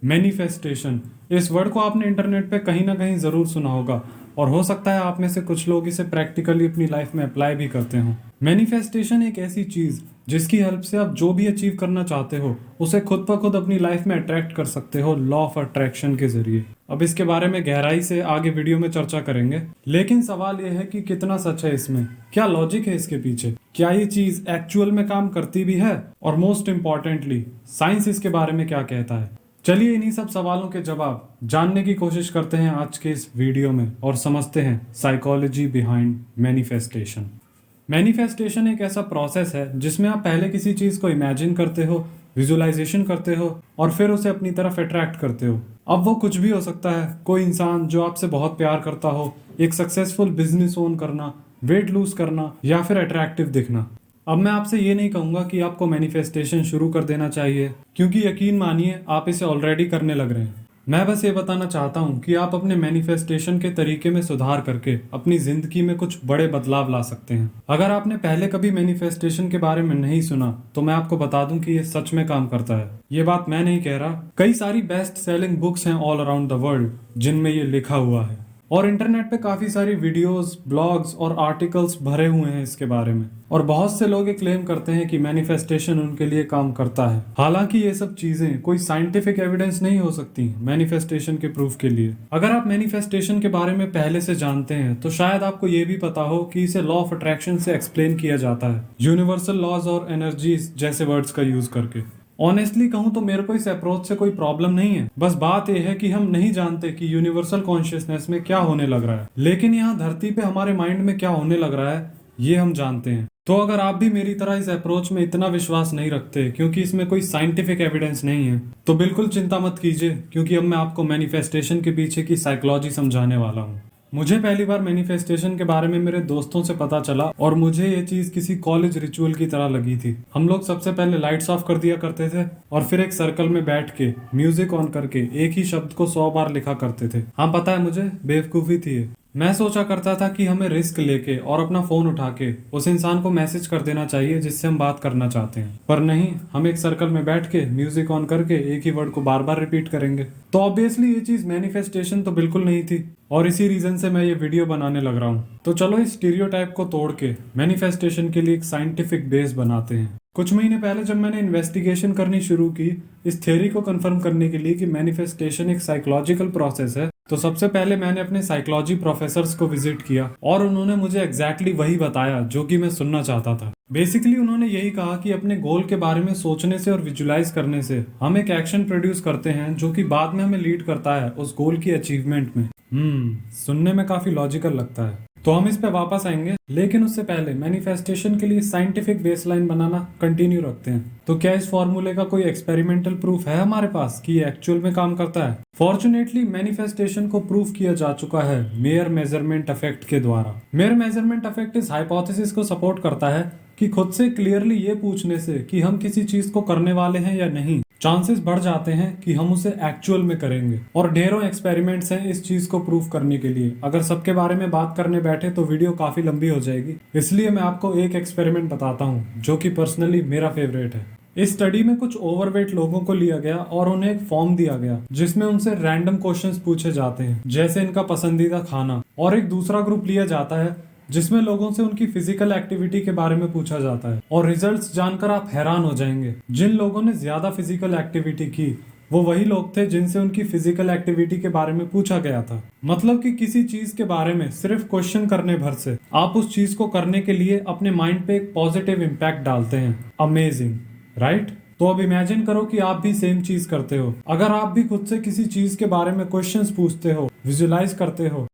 Manifestation, इस word को आपने इंटरनेट पे कहीं ना कहीं ज़रूर सुना होगा और हो सकता है आप में से कुछ लोग इसे प्रैक्टिकली अपनी लाइफ में अप्लाई भी करते हो। मैनिफेस्टेशन एक ऐसी चीज़ जिसकी हेल्प से आप जो भी अचीव करना चाहते हो उसे खुद ब खुद अपनी लाइफ में अट्रैक्ट कर सकते हो लॉ ऑफ अट्रैक्शन के जरिए। अब इसके बारे में गहराई से आगे वीडियो में चर्चा करेंगे, लेकिन सवाल यह है कि कितना सच है इसमें, क्या लॉजिक है इसके पीछे, क्या ये चीज़ एक्चुअल में काम करती भी है, और मोस्ट इम्पॉर्टेंटली साइंस इसके बारे में क्या कहता है। चलिए इन्हीं सब सवालों के जवाब जानने की कोशिश करते हैं आज के इस वीडियो में और समझते हैं साइकोलॉजी बिहाइंड मैनिफेस्टेशन। मैनिफेस्टेशन एक ऐसा प्रोसेस है जिसमें आप पहले किसी चीज़ को इमेजिन करते हो, विजुअलाइजेशन करते हो और फिर उसे अपनी तरफ अट्रैक्ट करते हो। अब वो कुछ भी हो सकता है, कोई इंसान जो आपसे बहुत प्यार करता हो, एक सक्सेसफुल बिजनेस ओन करना, वेट लूज करना या फिर अट्रैक्टिव दिखना। अब मैं आपसे ये नहीं कहूंगा कि आपको मैनिफेस्टेशन शुरू कर देना चाहिए, क्योंकि यकीन मानिए आप इसे ऑलरेडी करने लग रहे हैं। मैं बस ये बताना चाहता हूँ कि आप अपने मैनिफेस्टेशन के तरीके में सुधार करके अपनी जिंदगी में कुछ बड़े बदलाव ला सकते हैं। अगर आपने पहले कभी मैनिफेस्टेशन के बारे में नहीं सुना तो मैं आपको बता दूं कि ये सच में काम करता है। ये बात मैं नहीं कह रहा, कई सारी बेस्ट सेलिंग बुक्स हैं ऑल अराउंड द वर्ल्ड जिनमें ये लिखा हुआ है, और इंटरनेट पे काफी सारी वीडियोस, ब्लॉग्स और आर्टिकल्स भरे हुए हैं इसके बारे में। और बहुत से लोग ये क्लेम करते हैं कि मैनिफेस्टेशन उनके लिए काम करता है। हालांकि ये सब चीजें कोई साइंटिफिक एविडेंस नहीं हो सकती मैनिफेस्टेशन के प्रूफ के लिए। अगर आप मैनिफेस्टेशन के बारे में पहले से जानते हैं तो शायद आपको ये भी पता हो कि इसे लॉ ऑफ अट्रैक्शन से एक्सप्लेन किया जाता है, यूनिवर्सल लॉज और एनर्जीज जैसे वर्ड्स का यूज करके। ऑनेस्टली कहूं तो मेरे को इस अप्रोच से कोई प्रॉब्लम नहीं है, बस बात यह है कि हम नहीं जानते कि यूनिवर्सल कॉन्शियसनेस में क्या होने लग रहा है, लेकिन यहाँ धरती पे हमारे माइंड में क्या होने लग रहा है ये हम जानते हैं। तो अगर आप भी मेरी तरह इस अप्रोच में इतना विश्वास नहीं रखते क्योंकि इसमें कोई साइंटिफिक एविडेंस नहीं है, तो बिल्कुल चिंता मत कीजिए, क्योंकि अब मैं आपको मैनिफेस्टेशन के पीछे की साइकोलॉजी समझाने वाला हूँ। मुझे पहली बार मैनिफेस्टेशन के बारे में मेरे दोस्तों से पता चला और मुझे ये चीज़ किसी कॉलेज रिचुअल की तरह लगी थी। हम लोग सबसे पहले लाइट्स ऑफ कर दिया करते थे और फिर एक सर्कल में बैठ के म्यूजिक ऑन करके एक ही शब्द को 100 बार लिखा करते थे। हाँ पता है मुझे, बेवकूफ़ी थी ये। मैं सोचा करता था कि हमें रिस्क लेके और अपना फोन उठा के उस इंसान को मैसेज कर देना चाहिए जिससे हम बात करना चाहते हैं, पर नहीं, हम एक सर्कल में बैठ के म्यूजिक ऑन करके एक ही वर्ड को बार बार रिपीट करेंगे। तो ऑब्वियसली ये चीज मैनिफेस्टेशन तो बिल्कुल नहीं थी, और इसी रीजन से मैं ये वीडियो बनाने लग रहा हूँ। तो चलो इस स्टीरियोटाइप को तोड़ के मैनिफेस्टेशन के लिए एक साइंटिफिक बेस बनाते हैं। कुछ महीने पहले जब मैंने इन्वेस्टिगेशन करनी शुरू की इस थ्योरी को कंफर्म करने के लिए कि मैनिफेस्टेशन एक साइकोलॉजिकल प्रोसेस है, तो सबसे पहले मैंने अपने साइकोलॉजी प्रोफेसर्स को विजिट किया और उन्होंने मुझे एग्जैक्टली वही बताया जो कि मैं सुनना चाहता था। बेसिकली उन्होंने यही कहा कि अपने गोल के बारे में सोचने से और विजुलाइज करने से हम एक एक्शन प्रोड्यूस करते हैं जो कि बाद में हमें लीड करता है उस गोल की अचीवमेंट में। सुनने में काफी लॉजिकल लगता है, तो हम इस पे वापस आएंगे, लेकिन उससे पहले मैनिफेस्टेशन के लिए साइंटिफिक बेसलाइन बनाना कंटिन्यू रखते हैं। तो क्या इस फॉर्मूले का कोई एक्सपेरिमेंटल प्रूफ है हमारे पास कि ये एक्चुअल में काम करता है? फॉर्चुनेटली मैनिफेस्टेशन को प्रूफ किया जा चुका है मेयर मेजरमेंट इफेक्ट के द्वारा। मेयर मेजरमेंट इफेक्ट इस हाइपोथेसिस को सपोर्ट करता है कि खुद से क्लियरली ये पूछने से कि हम किसी चीज को करने वाले हैं या नहीं, चांसेस बढ़ जाते हैं कि हम उसे एक्चुअल में करेंगे। और ढेरों एक्सपेरिमेंट्स हैं इस चीज को प्रूफ करने के लिए। अगर सबके बारे में बात करने बैठे तो वीडियो काफी लंबी हो जाएगी, इसलिए मैं आपको एक एक्सपेरिमेंट बताता हूँ जो कि पर्सनली मेरा फेवरेट है। इस स्टडी में कुछ ओवरवेट लोगों को लिया गया और उन्हें एक फॉर्म दिया गया जिसमें उनसे रैंडम क्वेश्चंस पूछे जाते हैं, जैसे इनका पसंदीदा खाना, और एक दूसरा ग्रुप लिया जाता है जिसमें लोगों से उनकी फिजिकल एक्टिविटी के बारे में पूछा जाता है। और रिजल्ट्स जानकर आप हैरान हो जाएंगे, जिन लोगों ने ज्यादा फिजिकल एक्टिविटी की वो वही लोग थे जिनसे उनकी फिजिकल एक्टिविटी के बारे में पूछा गया था। मतलब कि किसी चीज के बारे में सिर्फ क्वेश्चन करने भर से आप उस चीज को करने के लिए अपने माइंड पे एक पॉजिटिव इम्पैक्ट डालते हैं। Amazing, right? तो अब इमेजिन करो कि आप भी सेम चीज करते हो। अगर आप भी खुद से किसी चीज के बारे में क्वेश्चंस पूछते हो, विजुलाइज करते हो